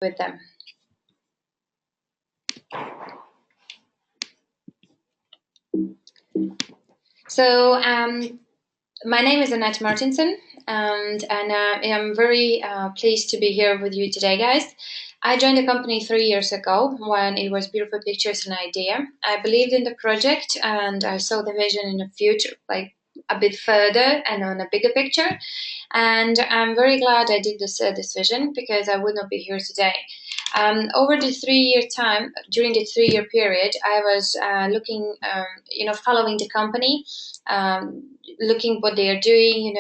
with them. So my name is Annette Martinson, and I'm very pleased to be here with you today, guys. I joined the company 3 years ago when it was Beautiful Pictures an idea. I believed in the project and I saw the vision in the future, like a bit further and on a bigger picture. And I'm very glad I did this vision, because I would not be here today. Over the 3-year time, during the 3-year period, I was looking, following the company, looking what they are doing,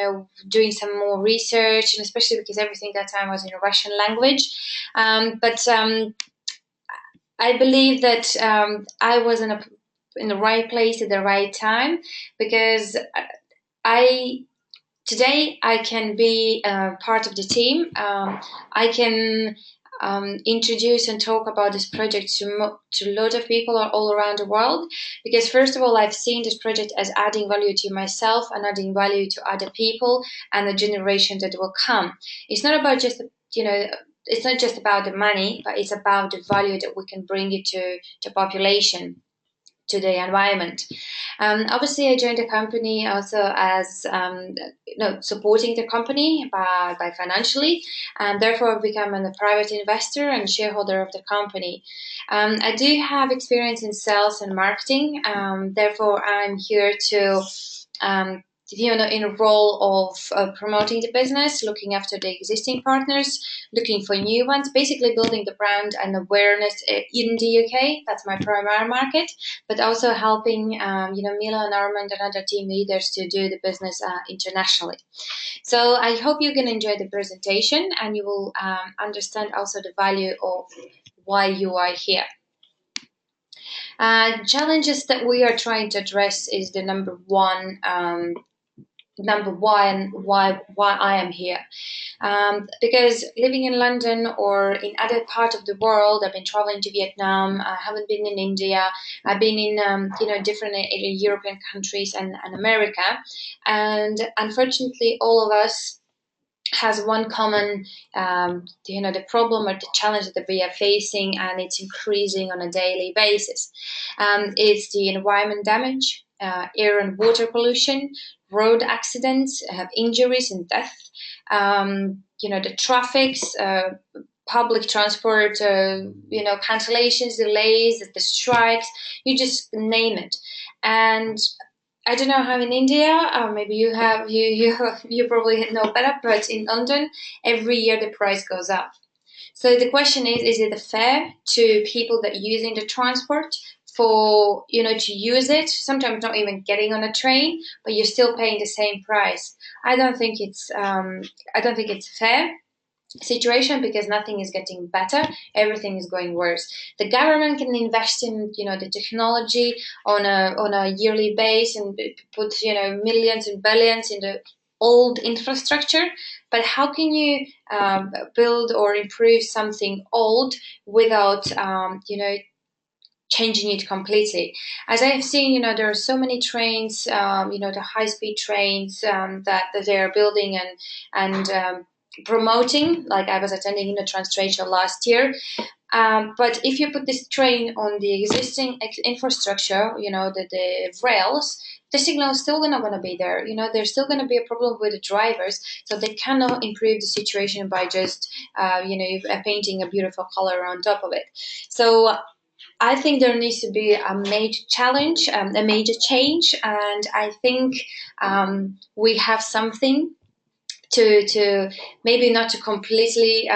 doing some more research, and especially because everything that time was in Russian language. But I believe that I was in the right place at the right time, because today I can be part of the team. I can introduce and talk about this project to a lot of people all around the world, because first of all, I've seen this project as adding value to myself and adding value to other people and the generation that will come. It's not about just, it's not just about the money, but it's about the value that we can bring it to the population, to the environment. Obviously, I joined the company also as supporting the company by financially, and therefore I've become a private investor and shareholder of the company. I do have experience in sales and marketing, therefore I'm here to in a role of promoting the business, looking after the existing partners, looking for new ones, basically building the brand and awareness in the UK. That's my primary market, but also helping Mila and Armand and other team leaders to do the business internationally. So I hope you're going to enjoy the presentation, and you will understand also the value of why you are here. Challenges that we are trying to address is the number one why I am here, because living in London or in other part of the world, I've been traveling to Vietnam, I haven't been in India, I've been in different European countries and America, and unfortunately all of us has one common the problem or the challenge that we are facing, and it's increasing on a daily basis. It's the environment damage, air and water pollution, road accidents, injuries and death, the traffics, public transport, cancellations, delays, the strikes, you just name it. And I don't know how in India, maybe you have, you probably know better, but in London, every year the price goes up. So the question is it fair to people that are using the transport for, to use it, sometimes not even getting on a train, but you're still paying the same price? I don't think it's fair situation, because nothing is getting better, everything is going worse. The government can invest in the technology on a yearly base and put millions and billions in the old infrastructure, but how can you build or improve something old without changing it completely? As I have seen, there are so many trains, the high-speed trains that they are building and promoting. Like I was attending a trans trade show last year, but if you put this train on the existing infrastructure, the rails, the signal is still not going to be there. There's still going to be a problem with the drivers, so they cannot improve the situation by just painting a beautiful color on top of it. So I think there needs to be a major challenge, a major change, and I think we have something to maybe not to completely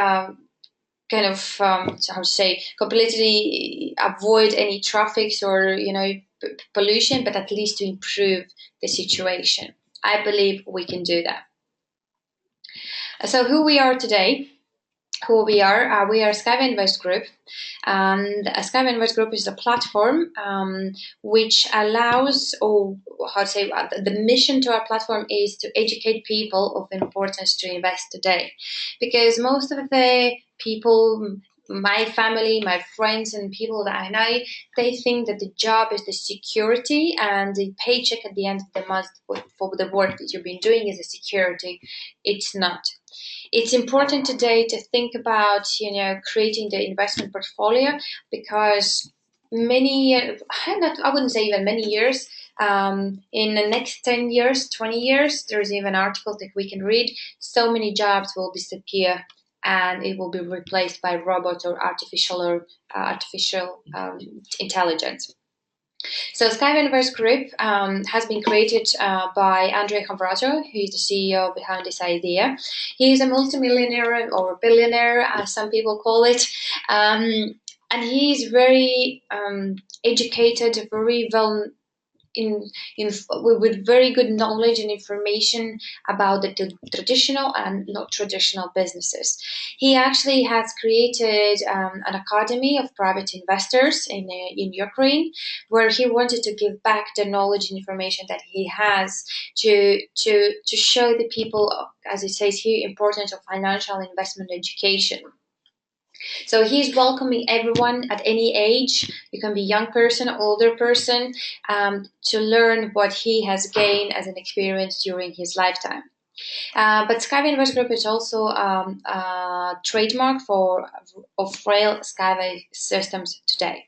completely avoid any traffics or pollution, but at least to improve the situation. I believe we can do that. So who we are today? We are SkyWay Invest Group, and SkyWay Invest Group is a platform which allows, the mission to our platform is to educate people of the importance to invest today, because most of the people, my family, my friends, and people that I know, they think that the job is the security and the paycheck at the end of the month for the work that you've been doing is a security. It's not. It's important today to think about, creating the investment portfolio, because many, I wouldn't say even many years, in the next 10 years, 20 years, there's even articles that we can read, so many jobs will disappear and it will be replaced by robots or artificial intelligence. So SkyWay Universe Group has been created by Andre Havrato, who is the CEO behind this idea. He is a multimillionaire or billionaire, as some people call it. And he is very educated, very well in with very good knowledge and information about the traditional and not traditional businesses. He actually has created an academy of private investors in Ukraine, where he wanted to give back the knowledge and information that he has to show the people, as it says here, importance of financial investment education. So he's welcoming everyone at any age. You can be young person, older person, to learn what he has gained as an experience during his lifetime. But SkyWay Invest Group is also a trademark of rail SkyWay systems today.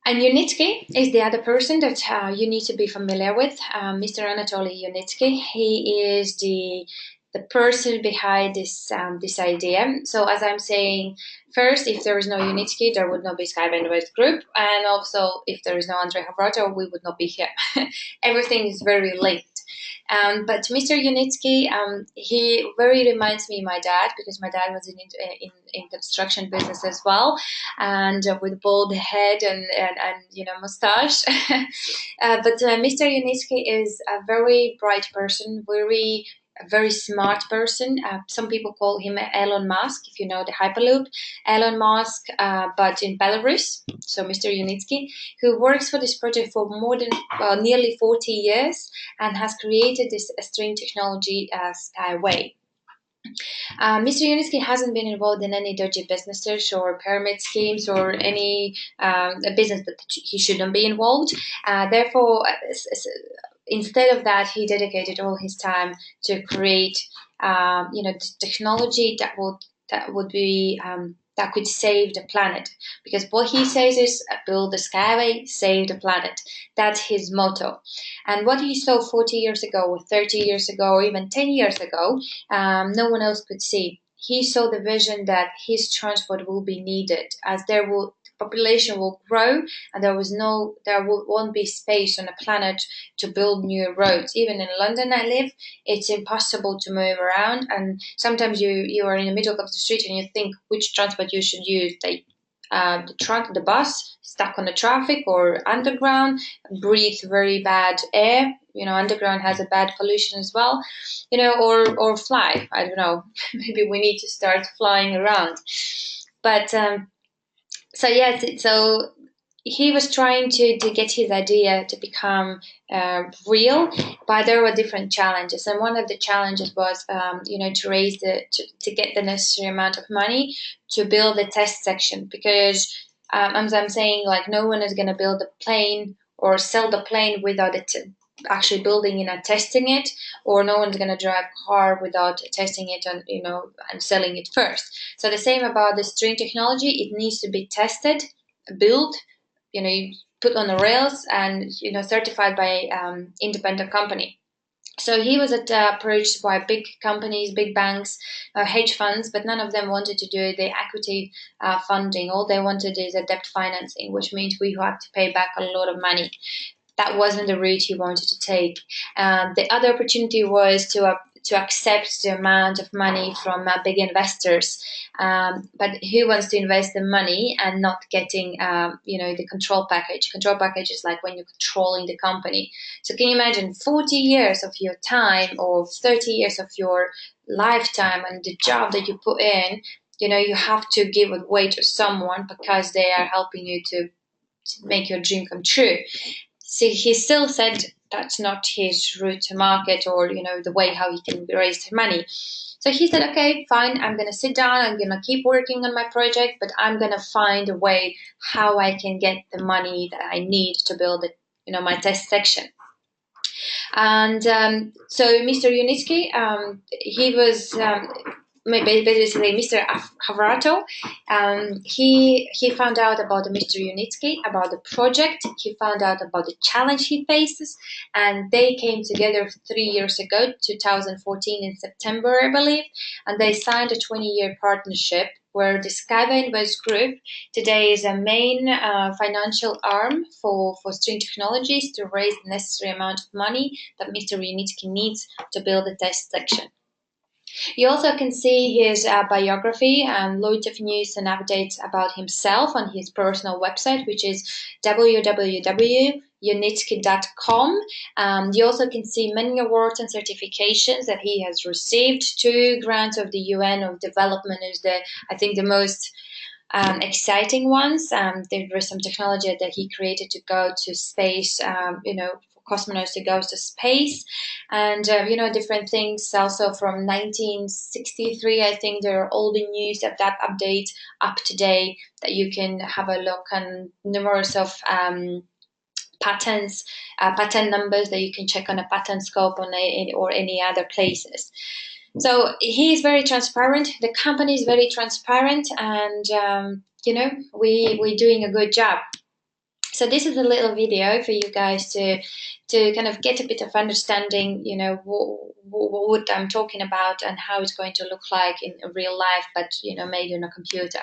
And Unitsky is the other person that you need to be familiar with, Mr. Anatoly Unitsky. He is the person behind this idea. So as I'm saying, first, if there is no Unitsky, there would not be SkyWay Invest Group, and also if there is no Andrei Havrato, we would not be here. Everything is very linked. But Mr. Unitsky, he very reminds me of my dad, because my dad was in construction business as well, and with bald head and mustache. But Mr. Unitsky is a very bright person, a very smart person. Some people call him Elon Musk, if you know the Hyperloop. Elon Musk, but in Belarus. So Mr. Unitsky, who works for this project for more than nearly 40 years and has created this string technology SkyWay. Mr. Unitsky hasn't been involved in any dodgy businesses or pyramid schemes or any business that he shouldn't be involved. Therefore, instead of that, he dedicated all his time to create, technology that could save the planet. Because what he says is, build the Skyway, save the planet. That's his motto. And what he saw 40 years ago, or 30 years ago, or even 10 years ago, no one else could see. He saw the vision that his transport will be needed, as population will grow, and there won't be space on the planet to build new roads. Even in London I live, it's impossible to move around, and sometimes you are in the middle of the street and you think which transport you should use. The bus, stuck on the traffic, or underground, breathe very bad air. Underground has a bad pollution as well. Or fly. I don't know. Maybe we need to start flying around. But so yes, so he was trying to get his idea to become real, but there were different challenges, and one of the challenges was, to raise to get the necessary amount of money to build the test section, because as I'm saying, like, no one is going to build a plane or sell the plane without it actually building it and testing it, or no one's going to drive a car without testing it and selling it first. So the same about the string technology, it needs to be tested, built, put on the rails, and certified by independent company. So he was approached by big companies, big banks, hedge funds, but none of them wanted to do the equity funding. All they wanted is a debt financing, which means we have to pay back a lot of money. That wasn't the route he wanted to take. The other opportunity was to accept the amount of money from big investors, but who wants to invest the money and not getting, the control package? Control package is like when you're controlling the company. So can you imagine 40 years of your time or 30 years of your lifetime and the job that you put in? You have to give it away to someone because they are helping you to make your dream come true. So he still said that's not his route to market, or the way how he can raise money. So he said, okay, fine, I'm going to sit down, I'm going to keep working on my project, but I'm going to find a way how I can get the money that I need to build my test section. And so Mr. Unitsky, he was basically Mr. Havrato. He found out about the Mr. Unitsky, about the project. He found out about the challenge he faces, and they came together 3 years ago, 2014 in September, I believe, and they signed a 20-year partnership where the SkyWay Invest Group today is a main financial arm for String Technologies to raise the necessary amount of money that Mr. Unitsky needs to build the test section. You also can see his biography and loads of news and updates about himself on his personal website, which is www.unitsky.com. You also can see many awards and certifications that he has received. 2 grants of the UN of development is I think the most exciting ones. There was some technology that he created to go to space, for cosmonauts to go to space, and different things. Also from 1963, I think there are all the news that update up to date that you can have a look, and numerous of patents, patent numbers that you can check on a patent scope or any other places. So he is very transparent. The company is very transparent, and we're doing a good job. So this is a little video for you guys to kind of get a bit of understanding, what I'm talking about and how it's going to look like in real life, but made on a computer.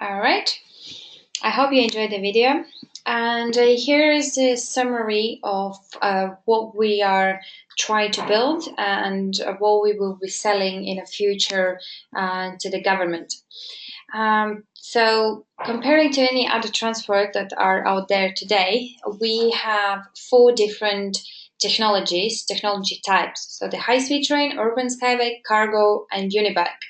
All right. I hope you enjoyed the video. And here is the summary of what we are trying to build and what we will be selling in the future to the government. So comparing to any other transport that are out there today, we have 4 different technology types. So the high-speed train, urban skyway, cargo, and unibike.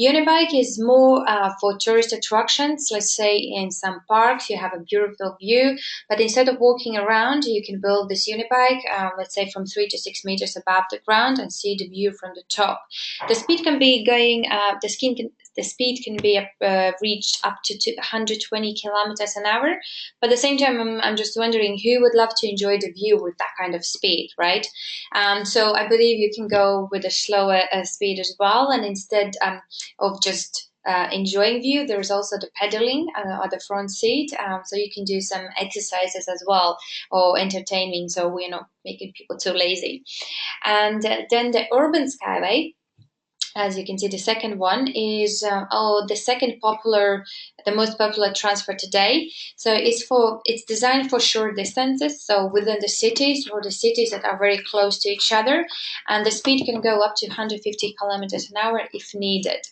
Unibike is more for tourist attractions. Let's say in some parks you have a beautiful view, but instead of walking around, you can build this unibike, let's say from 3 to 6 meters above the ground, and see the view from the top. The speed can be going. The speed can be reached up to 120 kilometers an hour. But at the same time, I'm just wondering who would love to enjoy the view with that kind of speed, right? So I believe you can go with a slower speed as well, and instead of just enjoying view, there's also the pedaling on the front seat, so you can do some exercises as well, or entertaining, so we're not making people too lazy. And then the urban skyway, As you can see, the second one is the most popular transfer today. So it's designed for short distances, so within the cities or the cities that are very close to each other, and the speed can go up to 150 kilometers an hour if needed.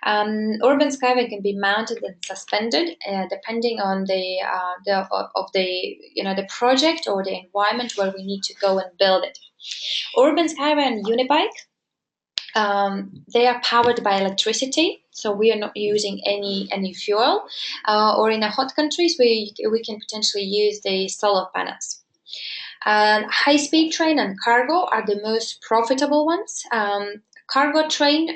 Urban skyway can be mounted and suspended depending on the project or the environment where we need to go and build it. Urban skyway and unibike, they are powered by electricity, so we are not using any fuel. Or in the hot countries, we can potentially use the solar panels. High-speed train and cargo are the most profitable ones. Cargo train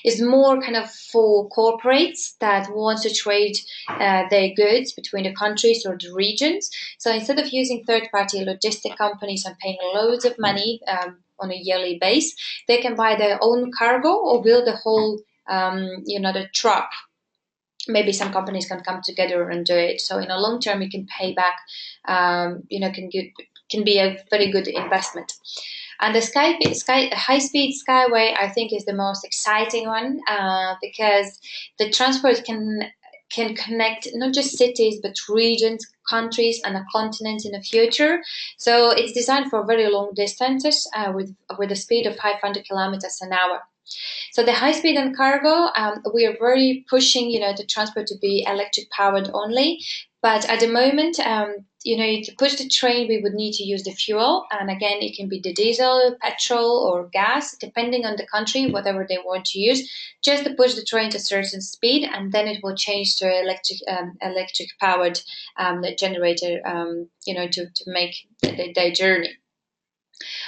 is more kind of for corporates that want to trade their goods between the countries or the regions. So instead of using third-party logistic companies and paying loads of money on a yearly base, they can buy their own cargo or build a whole, the truck. Maybe some companies can come together and do it. So in a long term, you can pay back. Can be a very good investment. And the high-speed skyway, I think, is the most exciting one because the transport can connect not just cities but regions, countries, and a continent in the future. So it's designed for very long distances with a speed of 500 kilometers an hour. So the high speed and cargo, we are very pushing, the transport to be electric powered only. But at the moment, to push the train, we would need to use the fuel. And again, it can be the diesel, petrol, or gas, depending on the country, whatever they want to use, just to push the train to a certain speed. And then it will change to electric powered generator, to make their journey.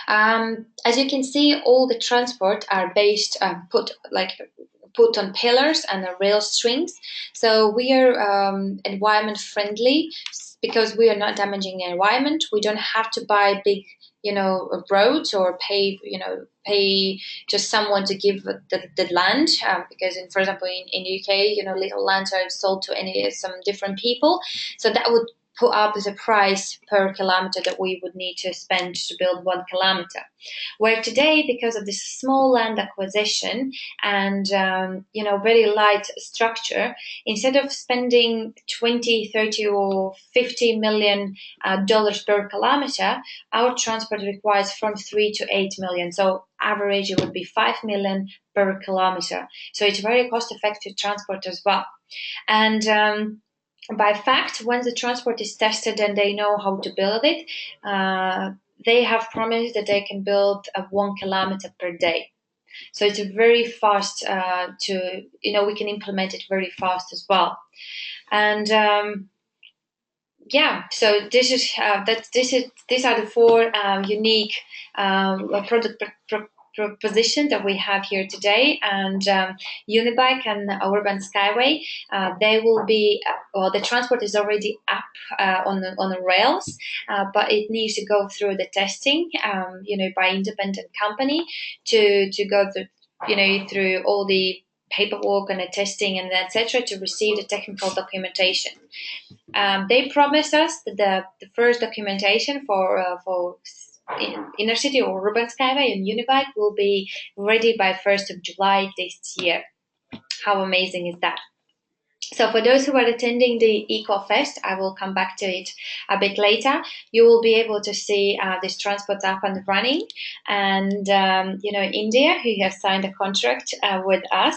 As you can see, all the transport are put on pillars and rail strings. So we are environment friendly because we are not damaging the environment. We don't have to buy big, roads or pay just someone to give the land because, for example, in UK, little lands are sold to some different people. So that would put up the price per kilometer that we would need to spend to build 1 kilometer. Where today, because of this small land acquisition and very light structure, instead of spending 20, 30, or 50 million dollars per kilometer, our transport requires from 3 to 8 million. So average it would be 5 million per kilometer. So it's very cost effective transport as well. And by fact, once the transport is tested and they know how to build it, they have promised that they can build 1 kilometer per day. So it's very fast we can implement it very fast as well. And so these are the 4 unique product proposition that we have here today. And Unibike and Urban Skyway, they will be the transport is already up on the rails, but it needs to go through the testing by independent company to go through all the paperwork and the testing and etc. to receive the technical documentation. They promise us that the first documentation for inner city or urban skyway and unibike will be ready by 1st of July this year. How amazing is that? So for those who are attending the EcoFest, I will come back to it a bit later. You will be able to see this transport up and running. And, India, who have signed a contract with us,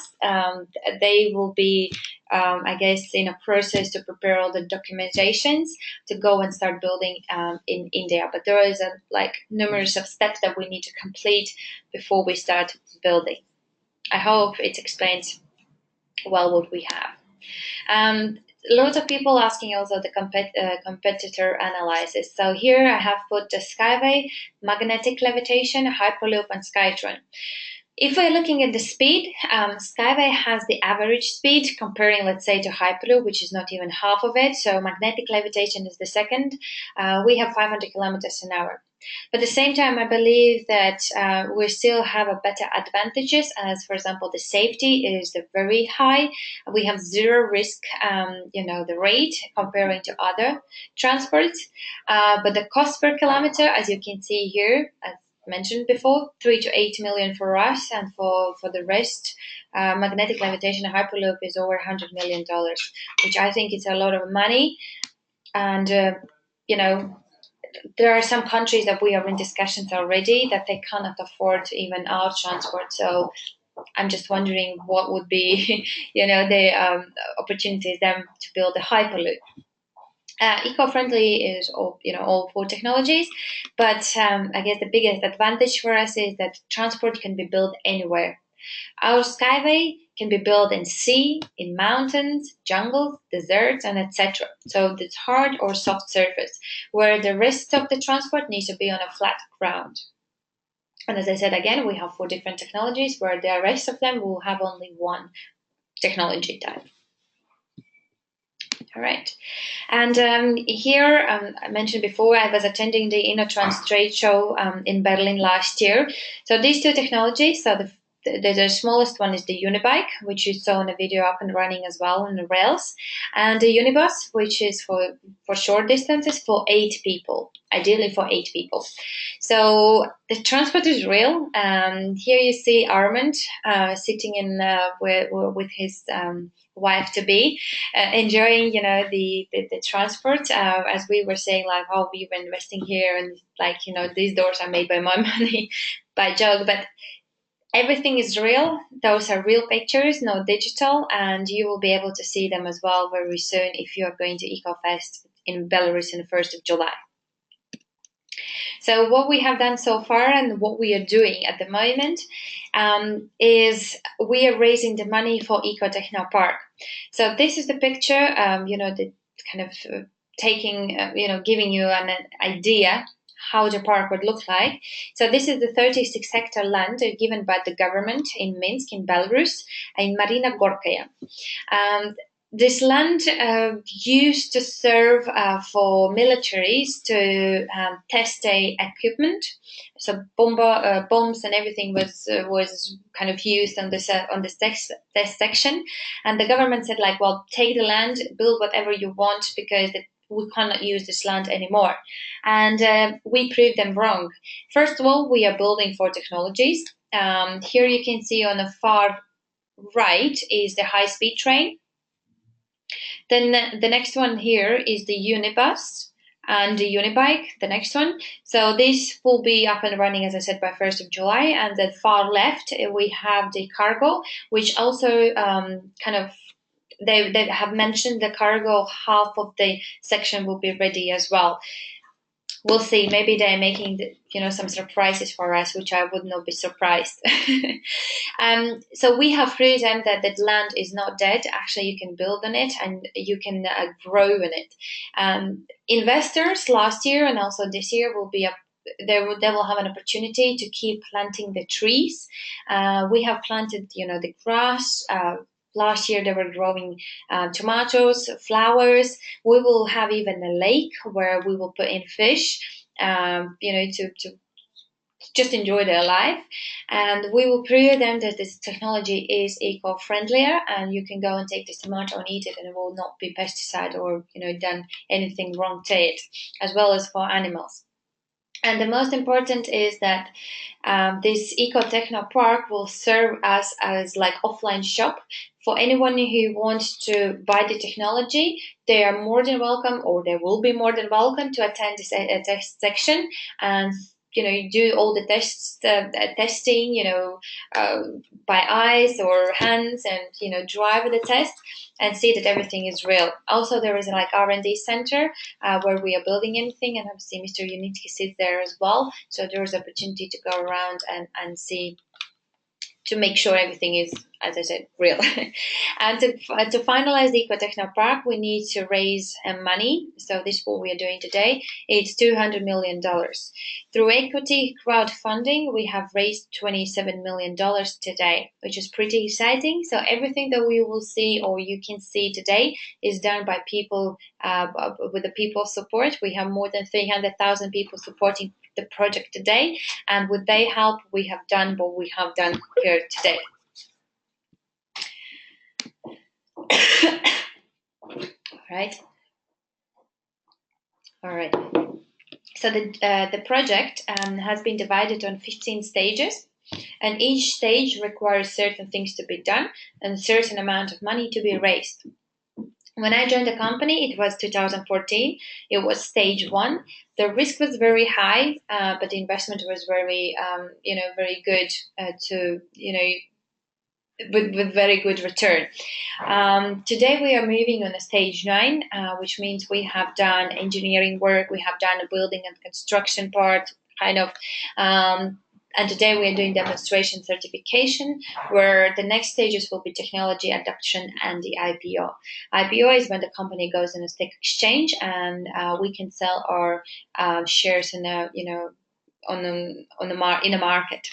they will be, in a process to prepare all the documentations to go and start building in India. But there is numerous of steps that we need to complete before we start building. I hope it explains well what we have. Lots of people asking also the competitor analysis. So here I have put the Skyway, magnetic levitation, Hyperloop, and Skytron. If we're looking at the speed, Skyway has the average speed comparing, let's say, to Hyperloop, which is not even half of it. So magnetic levitation is the second. We have 500 kilometers an hour. But at the same time, I believe that we still have a better advantages as, for example, the safety is very high. We have zero risk, the rate comparing to other transports. But the cost per kilometer, as you can see here, mentioned before, 3 to 8 million for us, and for the rest, magnetic levitation hyperloop is over $100 million, which I think is a lot of money. And you know, there are some countries that we are in discussions already that they cannot afford even our transport. So I'm just wondering what would be, the opportunities then to build a hyperloop. Eco-friendly is all four technologies, but I guess the biggest advantage for us is that transport can be built anywhere. Our skyway can be built in sea, in mountains, jungles, deserts, and etc. So it's hard or soft surface, where the rest of the transport needs to be on a flat ground. And as I said again, we have four different technologies, where the rest of them will have only one technology type. All right. And here, I mentioned before, I was attending the InnoTrans trade show in Berlin last year. So these two technologies, so the smallest one is the Unibike, which you saw in the video up and running as well on the rails, and the Unibus, which is for short distances for 8 people, ideally for 8 people. So the transport is real. Here you see Armand sitting in with his wife to be, enjoying the transport, as we were saying, like, oh, we were investing here, and like, these doors are made by my money, by joke, but everything is real. Those are real pictures, no digital, and you will be able to see them as well very soon if you are going to EcoFest in Belarus on the 1st of July. So what we have done so far and what we are doing at the moment is we are raising the money for Eco Techno Park. So this is the picture, the kind of taking, giving you an idea how the park would look like. So this is the 36-hectare land given by the government in Minsk, in Belarus, in Marina Gorkaya. This land used to serve for militaries to test their equipment. So bombs and everything was kind of used on this test section, and the government said, like, well, take the land, build whatever you want, because we cannot use this land anymore. And we proved them wrong. First of all, we are building 4 technologies. Here you can see on the far right is the high-speed train. Then the next one here is the Unibus and the Unibike, the next one. So this will be up and running, as I said, by 1st of July. And then far left, we have the cargo, which also they have mentioned the cargo, half of the section will be ready as well. We'll see. Maybe they're making some surprises for us, which I would not be surprised. So we have proven that the land is not dead. Actually, you can build on it and you can grow in it. Investors last year and also this year will be they will have an opportunity to keep planting the trees. We have planted, the grass. Last year they were growing tomatoes, flowers. We will have even a lake where we will put in fish, to just enjoy their life. And we will prove them that this technology is eco-friendlier, and you can go and take this tomato and eat it, and it will not be pesticide or done anything wrong to it, as well as for animals. And the most important is that this Eco Techno Park will serve us as like offline shop for anyone who wants to buy the technology. They are more than welcome, or they will be more than welcome to attend this test section and you do all the testing, by eyes or hands, and drive the test and see that everything is real. Also, there is like R&D center where we are building anything, and obviously Mr. Unitsky sits there as well. So there is opportunity to go around and see, to make sure everything is, as I said, real. And to finalize the Eco Techno Park, we need to raise money. So this is what we are doing today. It's $200 million. Through equity crowdfunding, we have raised $27 million today, which is pretty exciting. So everything that we will see, or you can see today, is done by people, with the people's support. We have more than 300,000 people supporting the project today, and with their help, we have done what we have done here today. All right. So the project has been divided on 15 stages, and each stage requires certain things to be done and a certain amount of money to be raised. When I joined the company, it was 2014. It was stage one. The risk was very high, but the investment was very, very good to, with very good return. Today we are moving on a stage nine, which means we have done engineering work, we have done a building and construction part, kind of. And today we are doing demonstration certification, where the next stages will be technology adoption and the IPO. IPO is when the company goes on a stock exchange, and we can sell our shares in a in a market.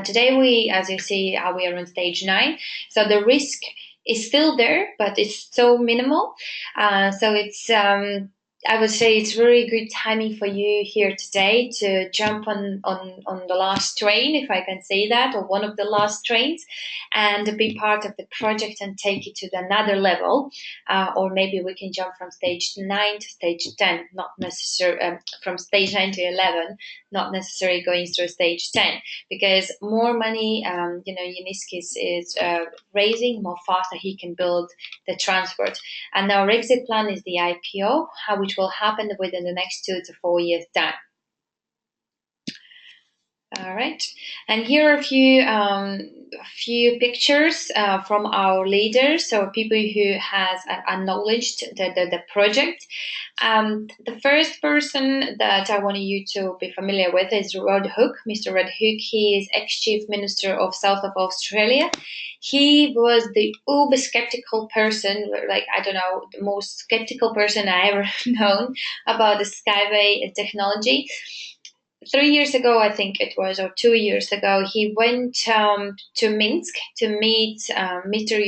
Today we, as you see, we are on stage nine. So the risk is still there, but it's so minimal. So it's I would say it's very good timing for you here today to jump on the last train, if I can say that, or one of the last trains, and be part of the project and take it to another level. Or maybe we can jump from stage 9 to stage 10, not necessarily from stage 9 to 11, not necessarily going through stage 10, because more money, Yuniskis is raising, more faster he can build the transport. And our exit plan is the IPO, which will happen within the next 2 to 4 years time. All right, and here are a few pictures from our leaders, so people who has acknowledged the project. The first person that I want you to be familiar with is Rod Hook, Mr. Rod Hook. He is ex-chief minister of South of Australia. He was the uber skeptical person, like, I don't know, the most skeptical person I ever known about the SkyWay technology. 3 years ago, I think it was, or 2 years ago, he went to Minsk to meet Mr.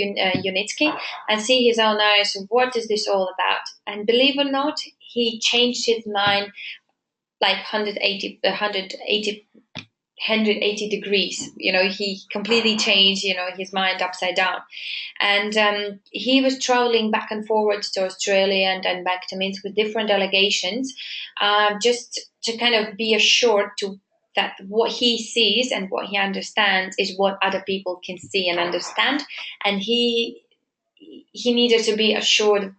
Yunitsky and see his own eyes. What is this all about? And believe it or not, he changed his mind like 180 degrees. He completely changed, his mind upside down. And he was traveling back and forward to Australia and then back to Minsk with different delegations, just to kind of be assured that what he sees and what he understands is what other people can see and understand. And he needed to be assured,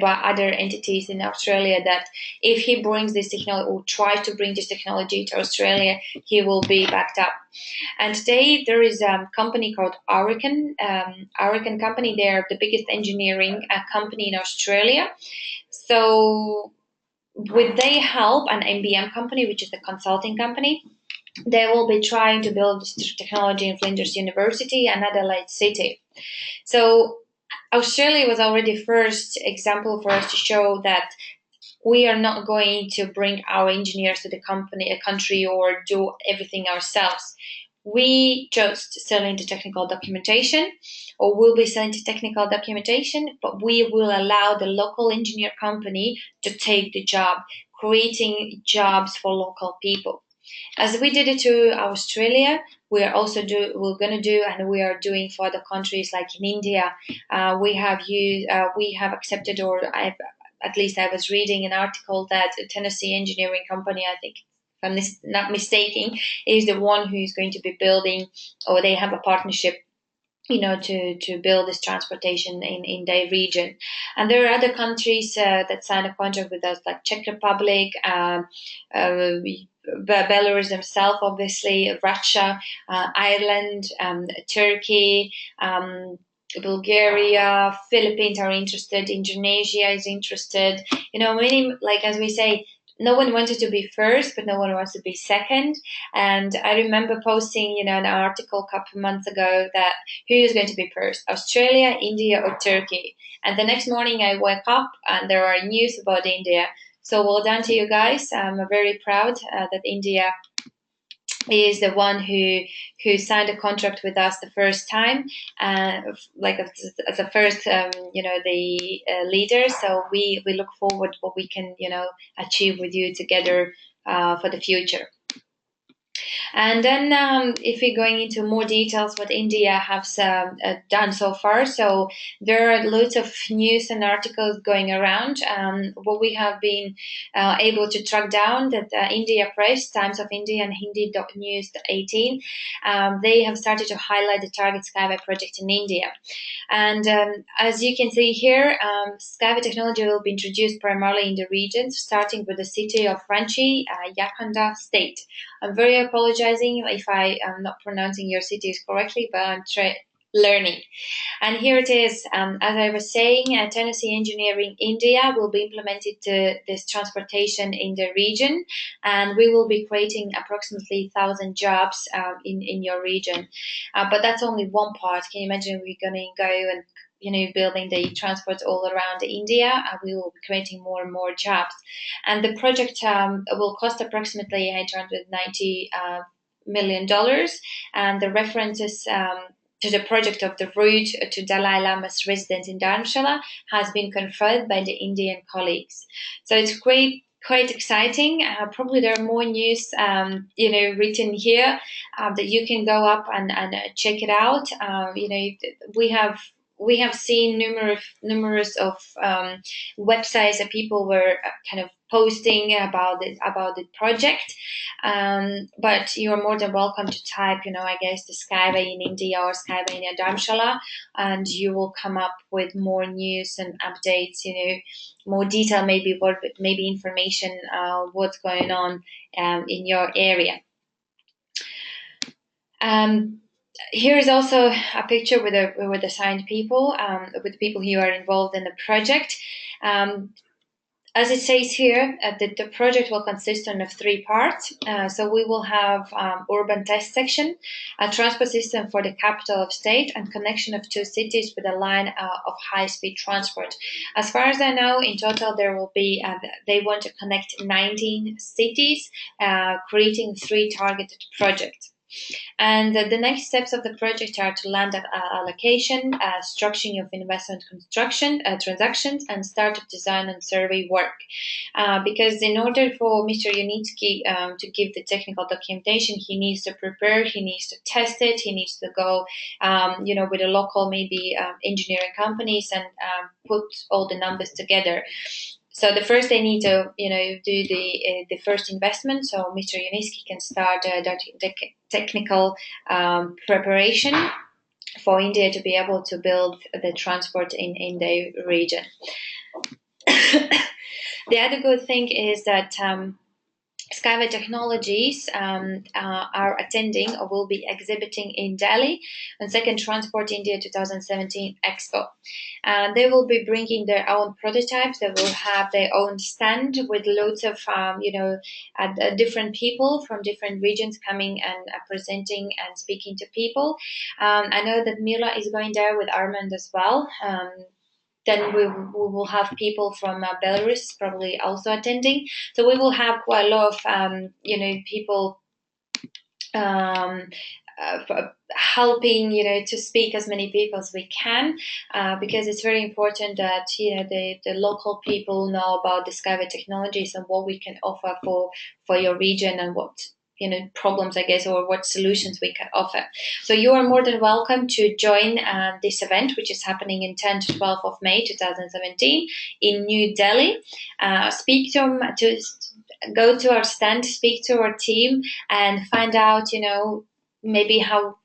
by other entities in Australia, that if he brings this technology or tries to bring this technology to Australia, he will be backed up. And today there is a company called Arakan company. They are the biggest engineering company in Australia. So with their help, an MBM company, which is the consulting company, they will be trying to build this technology in Flinders University and Adelaide City. So Australia was already first example for us to show that we are not going to bring our engineers to the country or do everything ourselves. We just sell into technical documentation, or will be selling to technical documentation, but we will allow the local engineer company to take the job, creating jobs for local people. As we did it to Australia, we are also we're going to do, and we are doing for other countries like in India. We have accepted, or at least I was reading an article that a Tennessee engineering company, I think, if I'm not mistaken, is the one who's going to be building, or they have a partnership, to build this transportation in their region. And there are other countries that sign a contract with us, like Czech Republic, Belarus themselves, obviously, Russia, Ireland, Turkey, Bulgaria, Philippines are interested, Indonesia is interested. Many, like, as we say, no one wanted to be first, but no one wants to be second. And I remember posting, an article a couple of months ago that who is going to be first, Australia, India, or Turkey? And the next morning I woke up and there are news about India. So well done to you guys. I'm very proud that India is the one who signed a contract with us the first time, like as the first, the leader. So we look forward what we can, achieve with you together for the future. And then, if we're going into more details, what India has done so far, so there are loads of news and articles going around. What we have been able to track down that India Press, Times of India, and Hindi.news 18, they have started to highlight the Target Skyway project in India. And as you can see here, SkyWay technology will be introduced primarily in the region, starting with the city of Ranchi, Yakanda State. I'm very apologizing if I am not pronouncing your cities correctly, but I'm learning. And here it is. As I was saying, Tennessee Engineering India will be implemented to this transportation in the region, and we will be creating approximately 1,000 jobs in your region. But that's only one part. Can you imagine we're going to go and building the transport all around India? We will be creating more and more jobs. And the project will cost approximately $890 million. And the references to the project of the route to Dalai Lama's residence in Dharamshala has been confirmed by the Indian colleagues. So it's quite exciting. Probably there are more news, written here that you can go up and check it out. We have seen numerous of websites that people were kind of posting about the project. But you are more than welcome to type, I guess, the Skyway in India or Skyway in Dharamshala, and you will come up with more news and updates, more detail, maybe information, what's going on in your area. Here is also a picture with the signed people, with people who are involved in the project. As it says here, the project will consist of 3 parts. So we will have urban test section, a transport system for the capital of state, and connection of 2 cities with a line of high-speed transport. As far as I know, in total there will be, they want to connect 19 cities, creating 3 targeted projects. And the next steps of the project are to land allocation, structuring of investment construction transactions, and start of design and survey work. Because in order for Mr. Unitsky to give the technical documentation, he needs to prepare, he needs to test it, he needs to go, with the local maybe engineering companies and put all the numbers together. So the first they need to, do the first investment. So Mr. Unitsky can start the technical preparation for India to be able to build the transport in the region. The other good thing is that SkyWay Technologies are attending or will be exhibiting in Delhi on Second Transport India 2017 Expo. They will be bringing their own prototypes. They will have their own stand with loads of, different people from different regions coming and presenting and speaking to people. I know that Mila is going there with Armand as well. Then we will have people from Belarus probably also attending. So we will have quite a lot of, people helping, to speak as many people as we can, because it's very important that, the local people know about the SkyWay technologies and what we can offer for your region and what problems, I guess, or what solutions we can offer. So you are more than welcome to join this event, which is happening in 10 to 12 of May 2017 in New Delhi. Speak to go to our stand, speak to our team, and find out, maybe how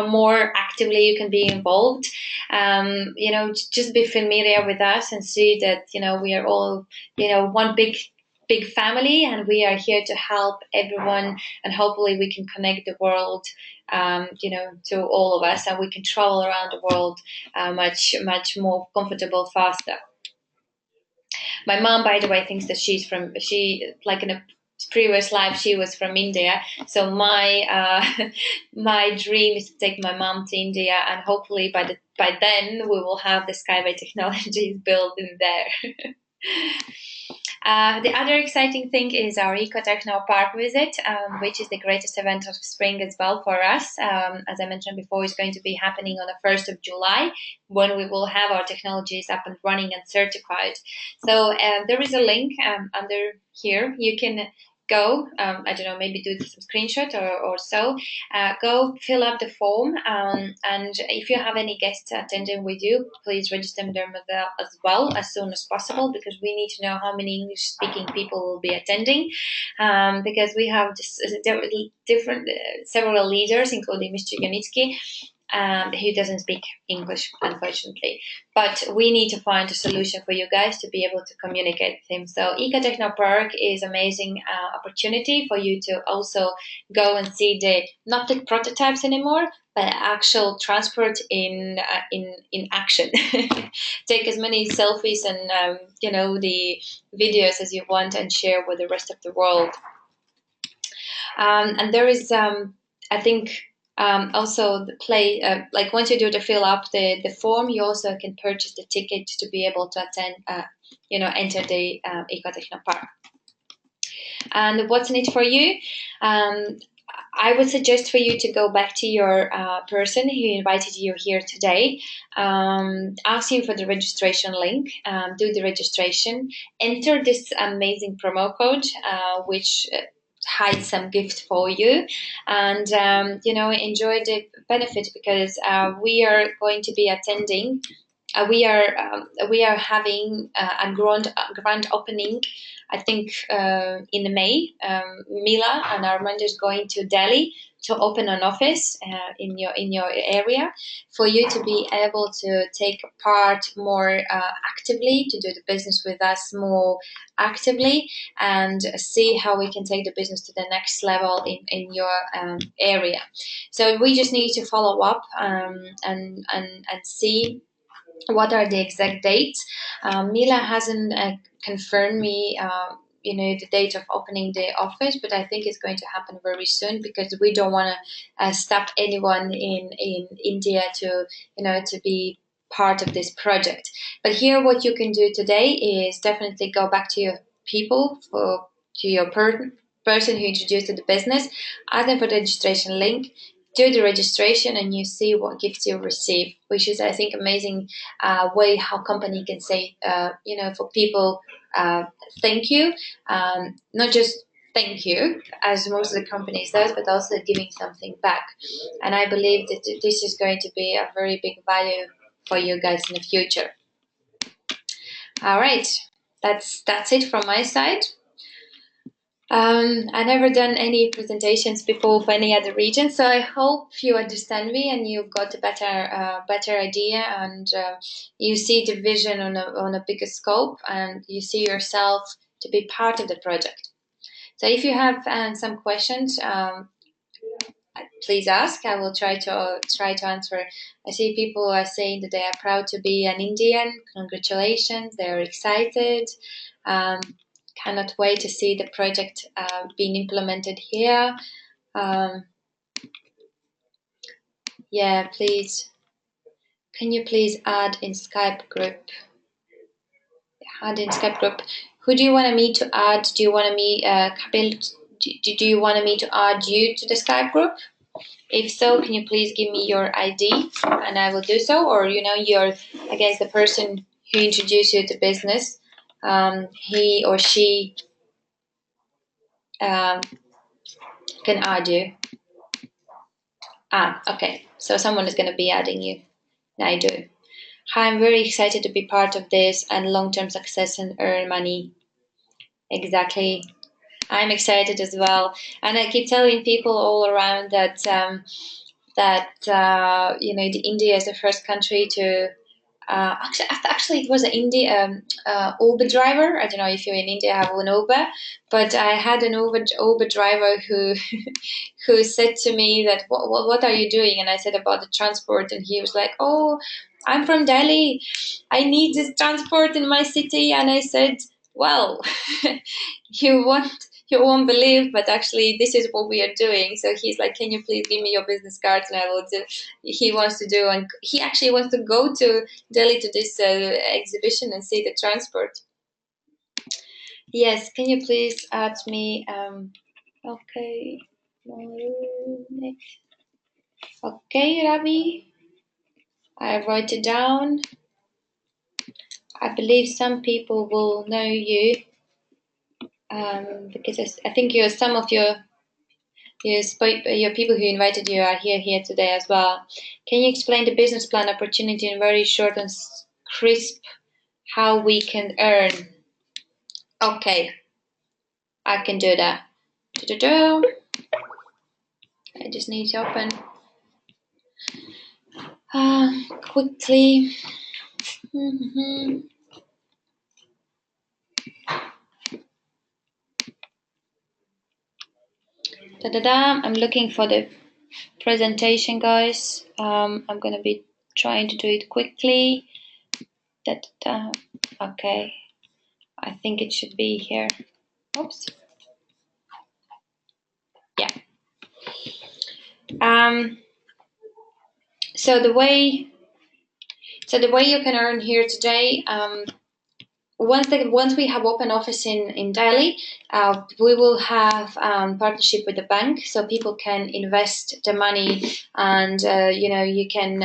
more actively you can be involved. Just be familiar with us and see that, we are all, one big family, and we are here to help everyone, and hopefully we can connect the world, to all of us, and we can travel around the world much more comfortable, faster. My mom, by the way, thinks that like in a previous life, she was from India. So my my dream is to take my mom to India, and hopefully by then we will have the Skyway technologies built in there. The other exciting thing is our Ecotechno Park visit, which is the greatest event of spring as well for us. As I mentioned before, it's going to be happening on the 1st of July, when we will have our technologies up and running and certified. So there is a link under here. You can go, I don't know, maybe do some screenshot or so. Go fill up the form, and if you have any guests attending with you, please register them as well as soon as possible, because we need to know how many English speaking people will be attending, because we have different several leaders, including Mr. Yanitsky, who doesn't speak English, unfortunately. But we need to find a solution for you guys to be able to communicate with him. So Eco Techno Park is amazing opportunity for you to also go and see not the prototypes anymore, but actual transport in action. Take as many selfies and the videos as you want and share with the rest of the world. And there is, I think, also the play, like once you do the fill up the form, you also can purchase the ticket to be able to attend, enter the Eco Techno Park. And what's in it for you? I would suggest for you to go back to your person who invited you here today, ask him for the registration link, do the registration, enter this amazing promo code, which hides some gift for you, and enjoy the benefit, because we are going to be attending. We are having a grand opening, I think, in May. Mila and Armand is going to Delhi to open an office in your area, for you to be able to take part more actively, to do the business with us more actively, and see how we can take the business to the next level in your area. So we just need to follow up and see what are the exact dates. Mila hasn't confirmed me the date of opening the office, but I think it's going to happen very soon, because we don't want to stop anyone in India to be part of this project. But here, what you can do today is definitely go back to your people, to your person who introduced the business, ask them for the registration link, do the registration, and you see what gifts you receive, which is, I think, amazing way how company can say, for people, thank you, not just thank you, as most of the companies does, but also giving something back. And I believe that this is going to be a very big value for you guys in the future. All right, that's it from my side. I never done any presentations before for any other region, so I hope you understand me and you've got a better idea, and you see the vision on a bigger scope, and you see yourself to be part of the project. So if you have some questions, please ask. I will try to answer. I see people are saying that they are proud to be an Indian. Congratulations! They're excited. Cannot wait to see the project being implemented here. Yeah, please. Can you please add in Skype group? Add in Skype group. Who do you want me to add? Do you want me, Kapil? Do you want me to add you to the Skype group? If so, can you please give me your ID and I will do so? Or you're against the person who introduced you to business. He or she can add you. Okay. So someone is going to be adding you. I do. Hi, I'm very excited to be part of this and long-term success and earn money. Exactly. I'm excited as well. And I keep telling people all around that the India is the first country to actually it was an India Uber driver. I don't know if you in India have an Uber, but I had an Uber driver who who said to me that what are you doing? And I said about the transport, and he was like, oh, I'm from Delhi. I need this transport in my city. And I said, well, you won't believe, but actually this is what we are doing. So he's like, can you please give me your business cards? And I will do. He wants to do, and he actually wants to go to Delhi to this exhibition and see the transport. Yes, can you please add me? Okay. Okay, Ravi. I wrote it down. I believe some people will know you. because I think some of your people who invited you are here today as well. Can you explain the business plan opportunity in very short and crisp how we can earn? Okay, I can do that. I just need to open quickly. I'm looking for the presentation, guys. I'm gonna be trying to do it quickly. Okay, I think it should be here. Oops. Yeah. So the way you can earn here today, once we have open office in Delhi, we will have partnership with the bank, so people can invest the money, and you can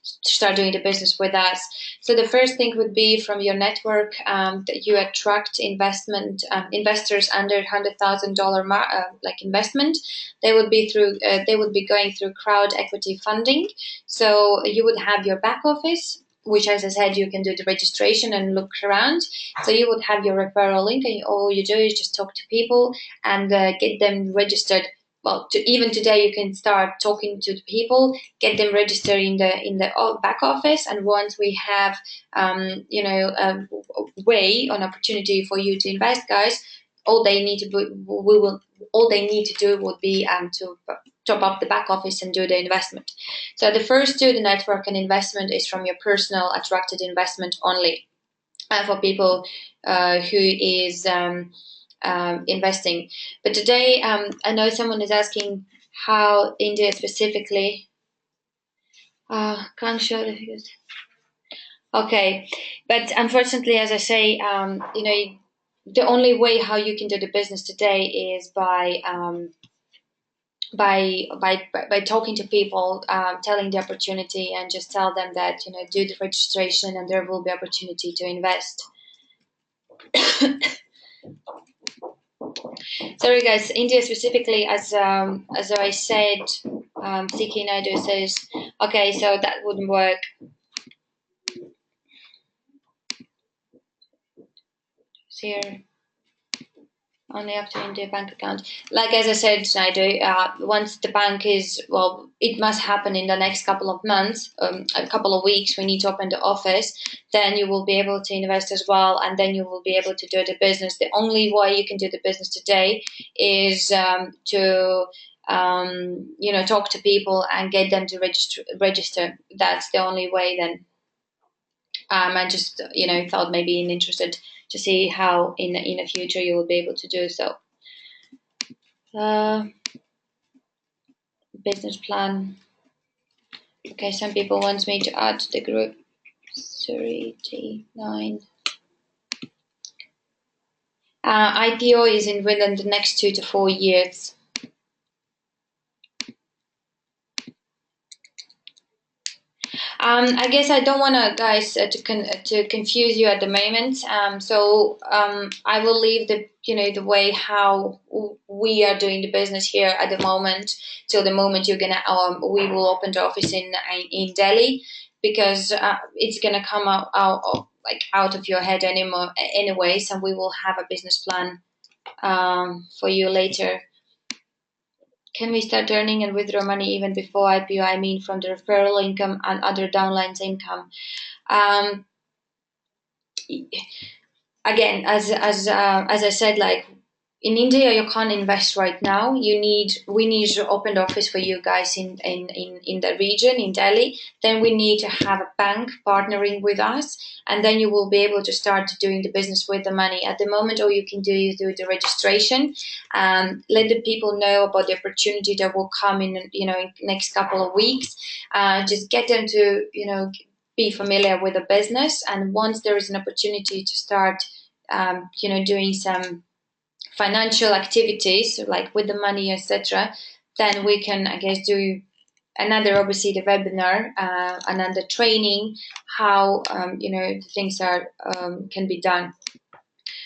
start doing the business with us. So the first thing would be from your network that you attract investors under $100,000 like investment. They would be going through crowd equity funding. So you would have your back office, which, as I said, you can do the registration and look around. So you would have your referral link, and all you do is just talk to people and get them registered. Well, even today, you can start talking to the people, get them registered in the back office, and once we have, a way, an opportunity for you to invest, guys, all they need to do would be to top up the back office and do the investment. So the first two, the network and investment, is from your personal attracted investment only, for people who is investing. But today, I know someone is asking how India specifically. Can't show the figures. Okay, but unfortunately, as I say, the only way how you can do the business today is by talking to people, telling the opportunity, and just tell them that do the registration and there will be opportunity to invest. Sorry, guys. India specifically, as I said, Siki Naidu says, okay, so that wouldn't work. Here. Only up to India bank account. Like as I said, Naidu, once the bank is, well, it must happen in the next couple of months, a couple of weeks. We need to open the office. Then you will be able to invest as well, and then you will be able to do the business. The only way you can do the business today is to talk to people and get them to register. That's the only way. Then I just thought maybe interested to see how in the future you will be able to do so. Business plan. Okay, some people want me to add to the group. 39. IPO is within the next 2 to 4 years. I guess I don't want to, guys, to confuse you at the moment. So I will leave the way how we are doing the business here at the moment till the moment you're gonna we will open the office in Delhi, because it's gonna come out of your head anyways, and we will have a business plan for you later. Can we start earning and withdraw money even before IPO? I mean, from the referral income and other downlines income. Again, as I said, like in India, you can't invest right now. We need to open the office for you guys in the region in Delhi. Then we need to have a bank partnering with us, and then you will be able to start doing the business with the money. At the moment, all you can do is do the registration. Let the people know about the opportunity that will come in next couple of weeks. Just get them to be familiar with the business, and once there is an opportunity to start doing some financial activities like with the money, etc., then we can, I guess, do another, obviously, the webinar, another training, how things are can be done.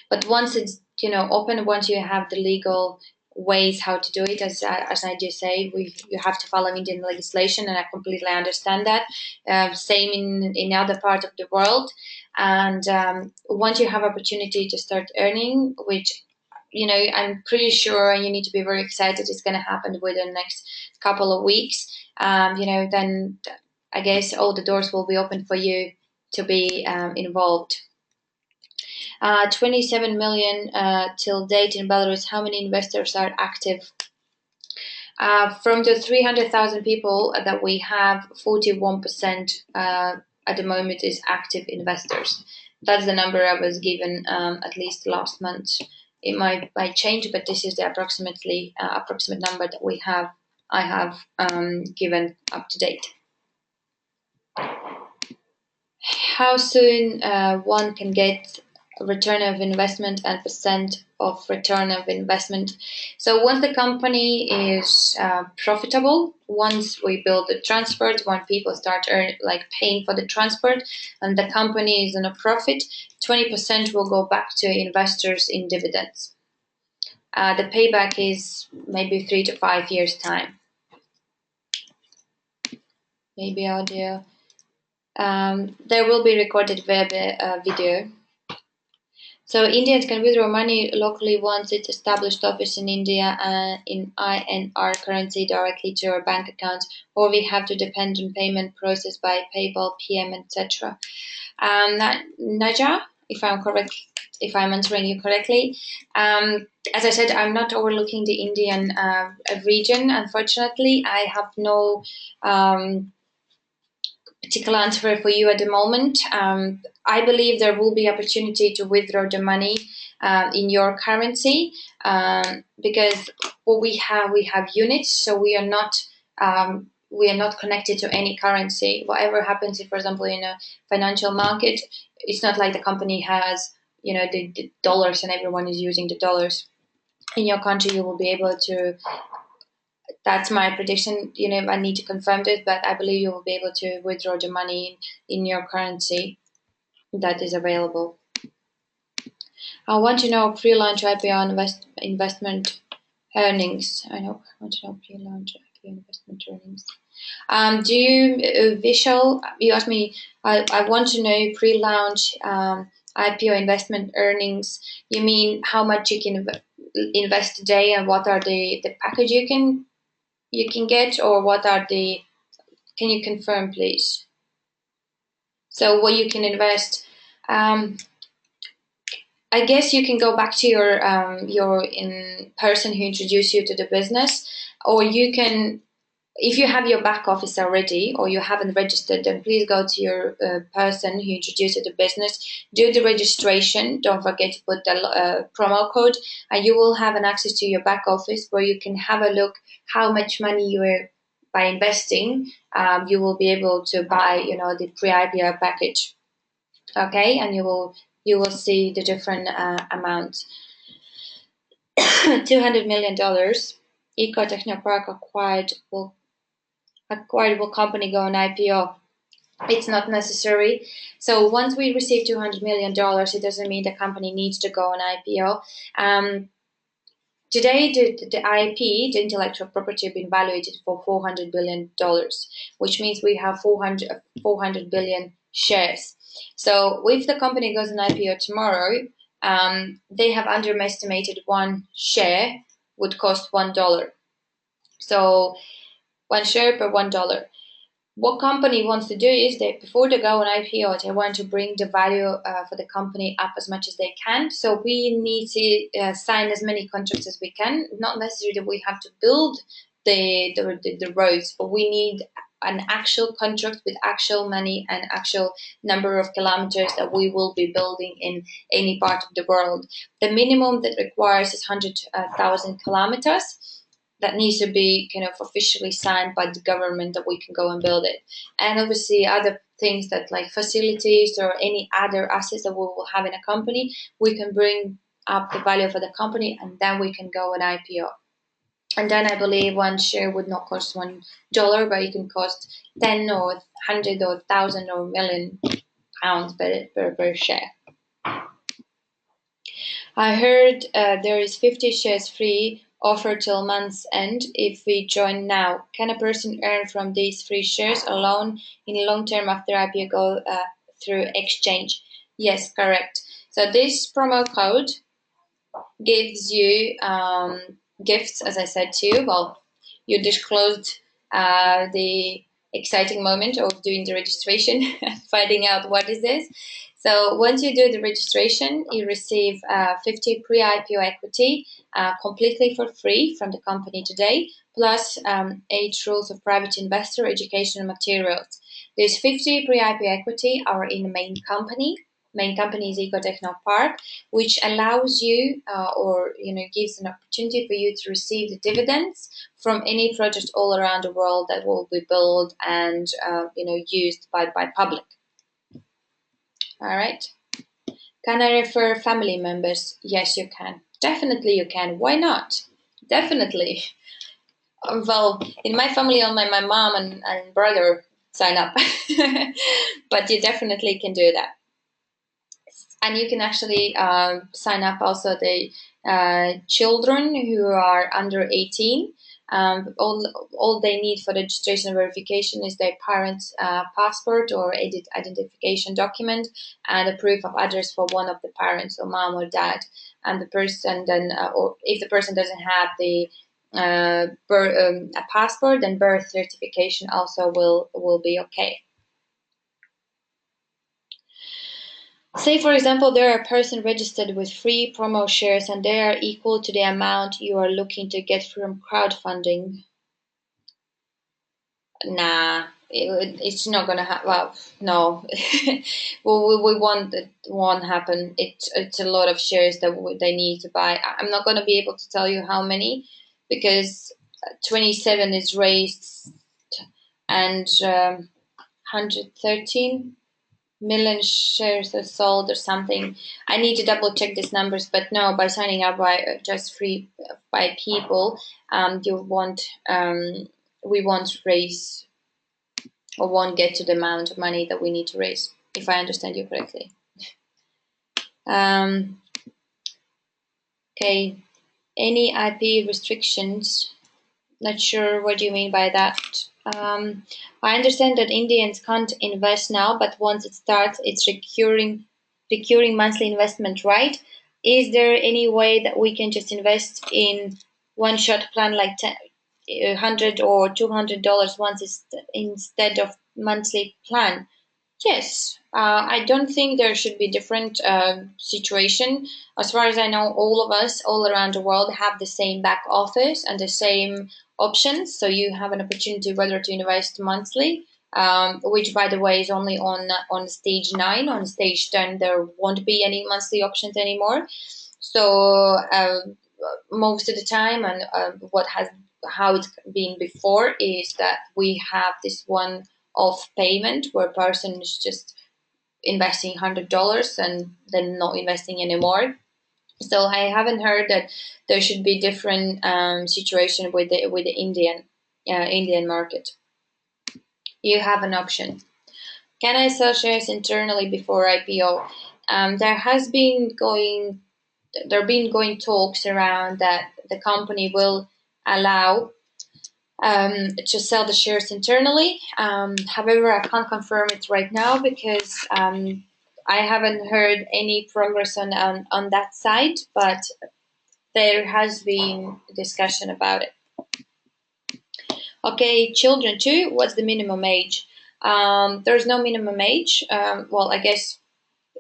But once open once you have the legal ways how to do it. As I just say, you have to follow Indian legislation, and I completely understand that. Same in other part of the world. And once you have opportunity to start earning, which I'm pretty sure, and you need to be very excited, it's going to happen within the next couple of weeks. Then I guess all the doors will be open for you to be involved. 27 million till date in Belarus. How many investors are active? From the 300,000 people that we have, 41% at the moment is active investors. That's the number I was given at least last month. It might change, but this is the approximate number that we have. I have given up to date. How soon one can get return of investment and percent of return of investment? So once the company is profitable, once we build the transport, when people start paying for the transport, and the company is in a profit, 20% will go back to investors in dividends. The payback is maybe 3 to 5 years time. Maybe audio. There will be recorded video. So Indians can withdraw money locally once it's established office in India in INR currency directly to our bank account, or we have to depend on payment process by PayPal, PM, etc. Naja, if I'm answering you correctly. As I said, I'm not overlooking the Indian region. Unfortunately, I have no particular answer for you at the moment. I believe there will be opportunity to withdraw the money in your currency because what we have units, so we are not connected to any currency. Whatever happens, if, for example, in a financial market, it's not like the company has the dollars and everyone is using the dollars. In your country, you will be able to. That's my prediction. I need to confirm this, but I believe you will be able to withdraw the money in your currency that is available. I want to know pre-launch IPO investment earnings. I want to know pre-launch IPO investment earnings. Do you Vishal? You asked me. I want to know pre-launch IPO investment earnings. You mean how much you can invest today, and what are the package you can get, or what are the? Can you confirm, please? So what you can invest. I guess you can go back to your in person who introduced you to the business, or you can, if you have your back office already or you haven't registered, then please go to your person who introduced you to the business, do the registration. Don't forget to put the promo code, and you will have an access to your back office where you can have a look how much money you are by investing. You will be able to buy the pre-IPO package. Okay, and you will see the different amounts. $200 million. Eco Technopark acquired. Will company go on IPO? It's not necessary. So once we receive $200 million, it doesn't mean the company needs to go on IPO. Today, the IP, the intellectual property, have been valued for $400 billion, which means we have 400 billion shares. So if the company goes on IPO tomorrow, they have underestimated one share would cost $1. So one share per $1. What company wants to do is that before they go on IPO, they want to bring the value for the company up as much as they can. So we need to sign as many contracts as we can. Not necessarily that we have to build the roads, but we need an actual contract with actual money and actual number of kilometers that we will be building in any part of the world. The minimum that requires is 100,000 kilometers. That needs to be kind of officially signed by the government that we can go and build it. And obviously other things that like facilities or any other assets that we will have in a company, we can bring up the value for the company, and then we can go an IPO. And then I believe one share would not cost $1, but it can cost 10 or 100 or 1,000 or £1,000,000 per share. I heard there is 50 shares free offer till month's end if we join now. Can a person earn from these free shares alone in long term after IPO go through exchange? Yes, correct. So this promo code gives you gifts, as I said to you. Well, you disclosed the exciting moment of doing the registration, finding out what is this. So once you do the registration, you receive 50 pre-IPO equity completely for free from the company today, plus 8 rules of private investor educational materials. These 50 pre-IPO equity are in the main company. Main company is Ecotechno Park, which allows you or gives an opportunity for you to receive the dividends from any project all around the world that will be built and used by public. All right. Can I refer family members? Yes, you can. Definitely you can. Why not? Definitely. Well, in my family, only my mom and brother sign up, but you definitely can do that. And you can actually sign up also the children who are under 18. All they need for the registration and verification is their parents' passport or identification document and a proof of address for one of the parents, or mom or dad. And the person then, or if the person doesn't have the a passport, then birth certification also will be okay. Say, for example, there are a person registered with free promo shares and they are equal to the amount you are looking to get from crowdfunding. Nah, it's not gonna happen. Well, no. Well, we want it won't happen. It's a lot of shares that they need to buy. I'm not gonna be able to tell you how many because 27 is raised and 113 million shares are sold or something. I need to double check these numbers, but no, by signing up by just free by people, you won't we won't raise or won't get to the amount of money that we need to raise, if I understand you correctly. Okay, any IP restrictions? Not sure what you mean by that. I understand that Indians can't invest now, but once it starts, it's recurring monthly investment, right? Is there any way that we can just invest in one shot plan like $100 or $200 once instead of monthly plan? Yes, I don't think there should be different situation. As far as I know, all of us all around the world have the same back office and the same options. So you have an opportunity whether to invest monthly, which by the way is only on stage 9. On stage 10, there won't be any monthly options anymore. So most of the time, and how it's been before is that we have this one off payment where a person is just investing $100 and then not investing anymore. So I haven't heard that there should be different situation with the Indian market. You have an option. Can I sell shares internally before IPO? There have been going talks around that the company will allow to sell the shares internally. However, I can't confirm it right now because I haven't heard any progress on that side, but there has been discussion about it. Okay, children too. What's the minimum age? There's no minimum age. Well, I guess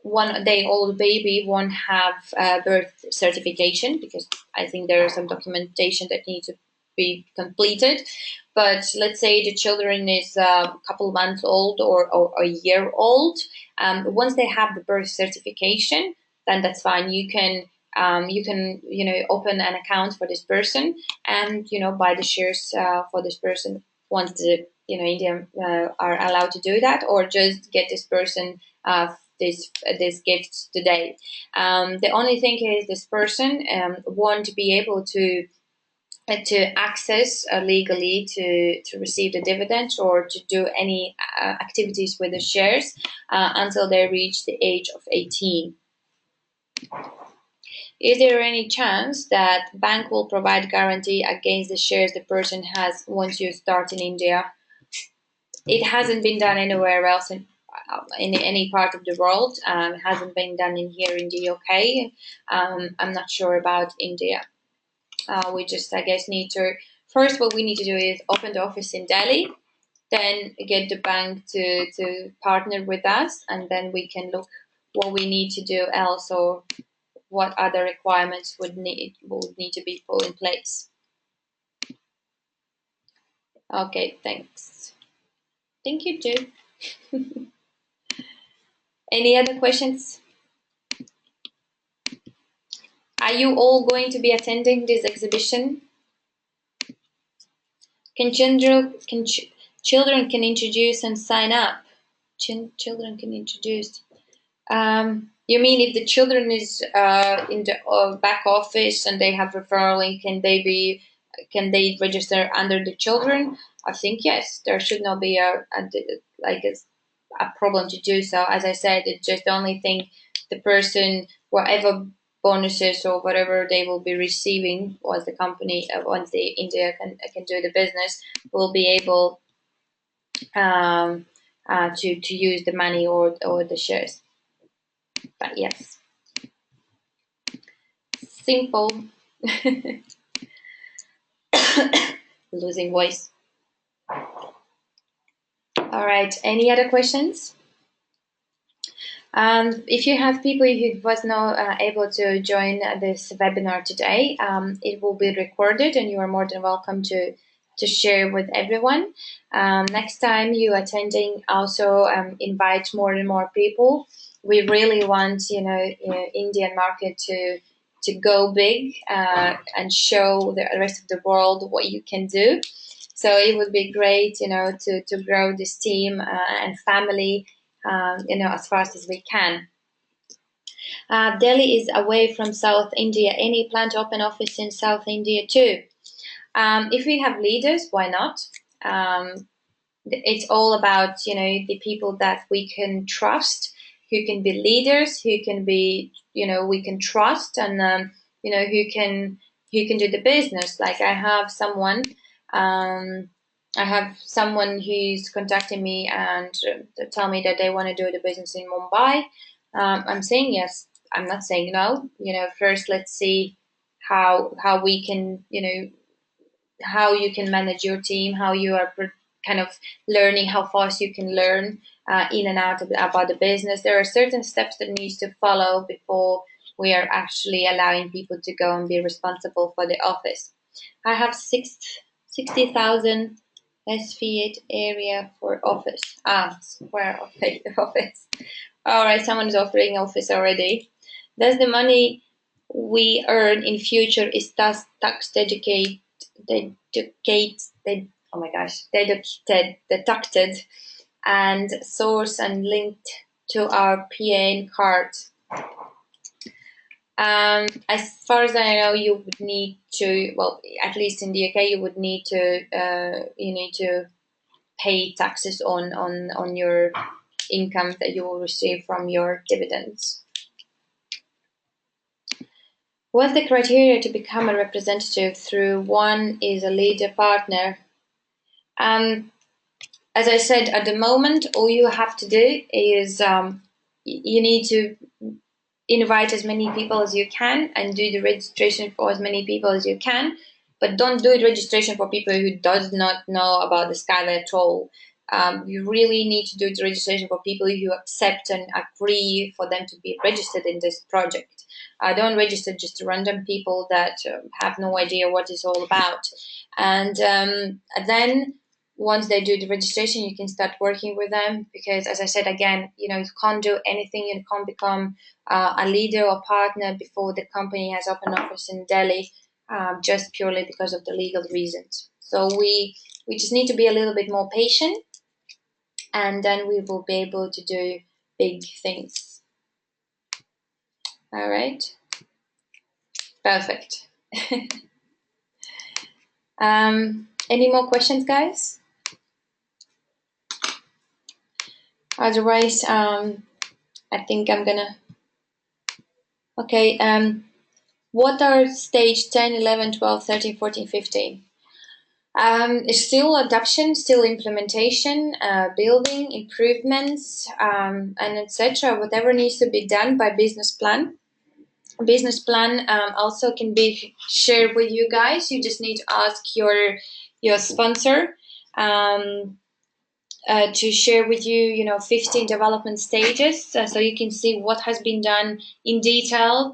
1 day old baby won't have birth certification because I think there is some documentation that needs to be completed. But let's say the children is a couple months old or a year old. Once they have the birth certification, then that's fine. You can open an account for this person and buy the shares for this person once the Indian are allowed to do that, or just get this person this gift today. The only thing is this person won't be able to access legally to receive the dividends or to do any activities with the shares until they reach the age of 18. Is there any chance that bank will provide guarantee against the shares the person has once you start in India? It hasn't been done anywhere else in any part of the world. It hasn't been done in here in the UK. I'm not sure about India. We just, I guess, need to first. What we need to do is open the office in Delhi, then get the bank to partner with us, and then we can look what we need to do else, or what other requirements would need to be put in place. Okay, thanks. Thank you too. Any other questions? Are you all going to be attending this exhibition? Can children can introduce and sign up? Children can introduce. You mean if the children is in the back office and they have referral link, can they register under the children? I think yes. There should not be a problem to do so. As I said, it's just the only thing the person, whatever bonuses or whatever they will be receiving once the company, once the India can do the business, will be able to use the money or the shares. But yes, simple. Losing voice. All right. Any other questions? If you have people who was not able to join this webinar today, it will be recorded, and you are more than welcome to share with everyone. Next time you attending, also invite more and more people. We really want, Indian market to go big and show the rest of the world what you can do. So it would be great, to grow this team and family, as fast as we can. Delhi is away from South India. Any plan to open office in South India too? If we have leaders, why not? It's all about, the people that we can trust, who can be leaders, who can be, we can trust, and who can do the business. Like I have someone who's contacting me and tell me that they want to do the business in Mumbai. I'm saying yes. I'm not saying no. First let's see how we can, how you can manage your team, how you are kind of learning, how fast you can learn in and out about the business. There are certain steps that needs to follow before we are actually allowing people to go and be responsible for the office. I have 60,000 feet area for office. Square office. All right, someone is offering office already. Does the money we earn in future is tax deducted and source and linked to our PAN card? As far as I know, you would need to, well, at least in the UK, you would need to pay taxes on your income that you will receive from your dividends. What's the criteria to become a representative? Through one is a leader partner. As I said, at the moment, all you have to do is you need to invite as many people as you can and do the registration for as many people as you can, but don't do the registration for people who does not know about the SkyWay at all. You really need to do the registration for people who accept and agree for them to be registered in this project. Don't register just random people that have no idea what it's all about. And then once they do the registration, you can start working with them, because as I said again, you can't do anything, you can't become a leader or partner before the company has opened office in Delhi, just purely because of the legal reasons. So we just need to be a little bit more patient, and then we will be able to do big things. All right, perfect. Any more questions, guys? Otherwise, I think I'm gonna. Okay. What are stage 10, 11, 12, 13, 14, 15? It's still adoption, still implementation, building, improvements, and etc. Whatever needs to be done by business plan. Business plan also can be shared with you guys. You just need to ask your sponsor. To share with you, 15 development stages, so you can see what has been done in detail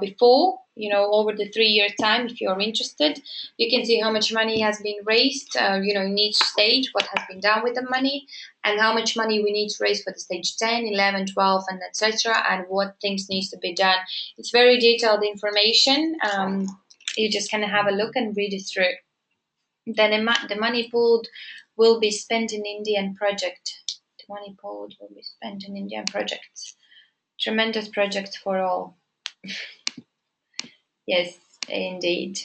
before, over the 3-year time. If you're interested, you can see how much money has been raised, in each stage, what has been done with the money, and how much money we need to raise for the stage 10, 11, 12, and etc., and what things needs to be done. It's very detailed information. You just kind of have a look and read it through. Then the money pooled will be spent in Indian project. The money pooled will be spent in Indian projects. Tremendous projects for all. Yes, indeed.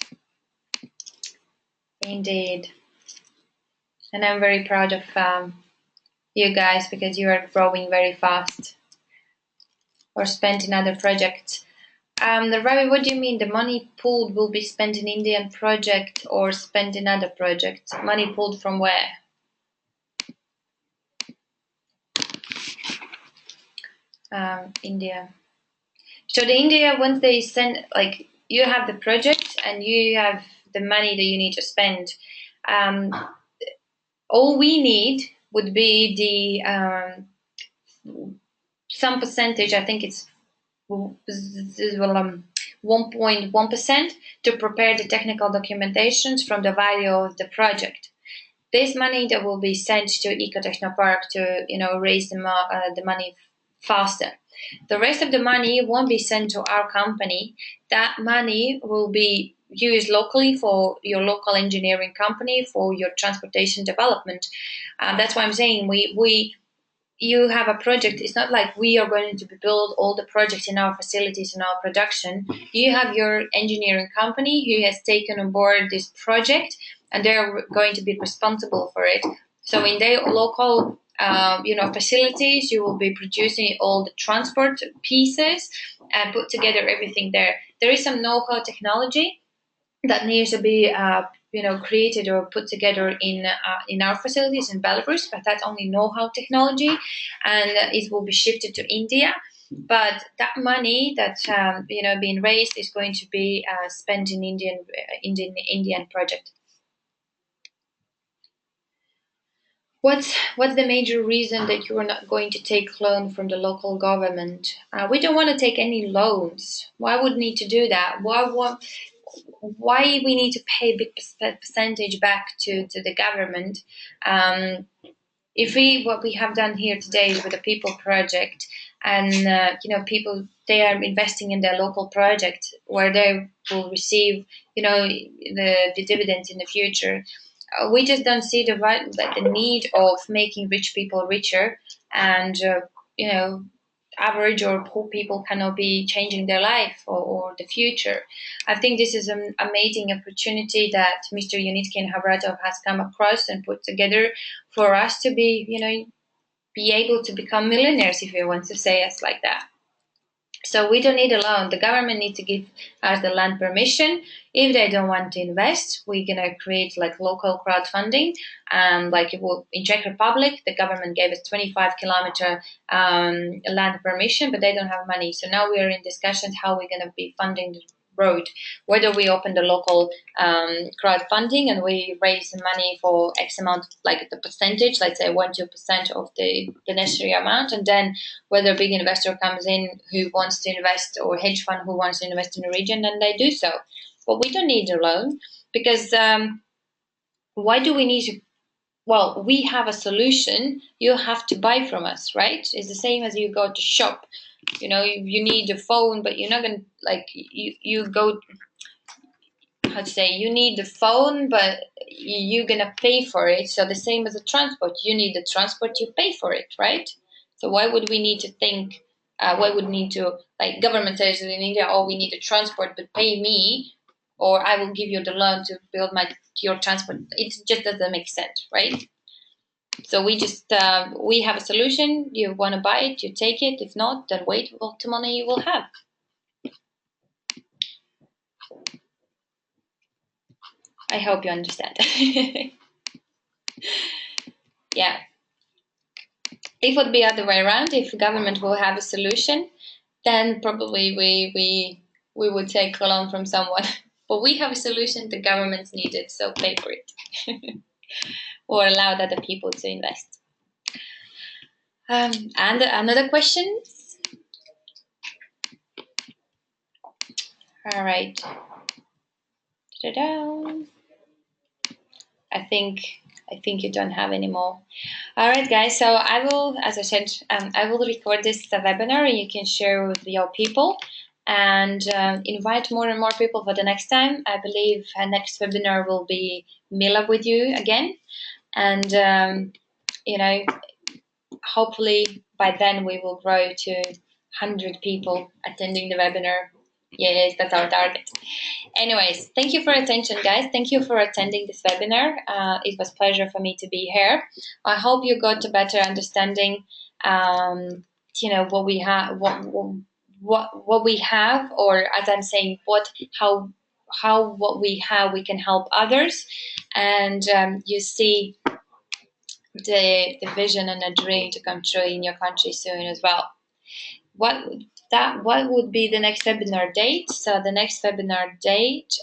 Indeed. And I'm very proud of you guys, because you are growing very fast. Or spent in other projects. Ravi, what do you mean the money pooled will be spent in Indian project or spent in other projects? Money pooled from where? India. So the India, once they send, like, you have the project and you have the money that you need to spend. All we need would be the some percentage. I think it's 1.1% to prepare the technical documentations from the value of the project. This money that will be sent to Eco Technopark to raise the money faster. The rest of the money won't be sent to our company. That money will be used locally for your local engineering company, for your transportation development. That's why I'm saying you have a project. It's not like we are going to build all the projects in our facilities and our production. You have your engineering company who has taken on board this project, and they're going to be responsible for it. So in their local facilities, you will be producing all the transport pieces and put together everything there. There is some know-how technology that needs to be created or put together in our facilities in Belarus, but that's only know-how technology, and it will be shifted to India. But that money that's being raised is going to be spent in Indian project. What's the major reason that you are not going to take loan from the local government? We don't want to take any loans. Why would need to do that? Why we need to pay a big percentage back to the government? What we have done here today with the People Project, and people, they are investing in their local project where they will receive the dividends in the future. We just don't see the need of making rich people richer, and average or poor people cannot be changing their life or the future. I think this is an amazing opportunity that Mr. Unitkin Havratov has come across and put together for us to be able to become millionaires, if you want to say us like that. So we don't need a loan. The government needs to give us the land permission. If they don't want to invest, we're gonna create like local crowdfunding. And like in Czech Republic, the government gave us 25-kilometer land permission, but they don't have money. So now we are in discussions how we're gonna be funding the road, whether we open the local crowdfunding and we raise the money for X amount, like the percentage, let's say 1-2% of the necessary amount, and then whether a big investor comes in who wants to invest, or hedge fund who wants to invest in the region, then they do so. But we don't need a loan, because why do we need to? Well, we have a solution. You have to buy from us, right? It's the same as you go to shop. You need a phone, but you're not gonna you go. How to say? You need the phone, but you're gonna pay for it. So the same as the transport. You need the transport, you pay for it, right? So why would we need to think? Why would need to, like, government says in India, oh, we need a transport, but pay me, or I will give you the loan to build your transport. It just doesn't make sense, right? So we just we have a solution. You want to buy it, you take it. If not, then wait till money you will have. I hope you understand. Yeah. If it would be other way around, if government will have a solution, then probably we would take a loan from someone. But we have a solution, the government's needed, so pay for it. Or allow other people to invest. And another question? All right. Ta-da. I think you don't have any more. All right, guys. So I will, as I said, I will record this webinar, and you can share with your people, and invite more and more people for the next time. I believe our next webinar will be Mila with you again, and you know, hopefully by then we will grow to 100 people attending the webinar. Yes, that's our target. Anyways, thank you for attention, guys. Thank you for attending this webinar. It was a pleasure for me to be here. I hope you got a better understanding, what we have, what we have, or as I'm saying, how what we have, we can help others, and you see the vision and the dream to come true in your country soon as well. What would be the next webinar date? So the next webinar date,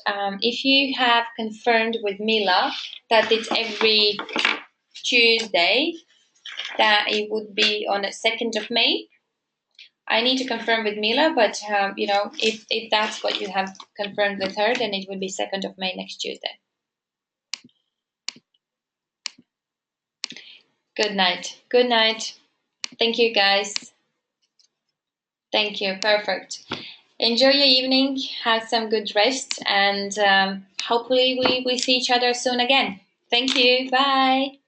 if you have confirmed with Mila that it's every Tuesday, that it would be on the 2nd of May. I need to confirm with Mila, but if that's what you have confirmed with her, then it would be 2nd of May next Tuesday. Good night. Good night. Thank you, guys. Thank you. Perfect. Enjoy your evening. Have some good rest, and hopefully we see each other soon again. Thank you. Bye.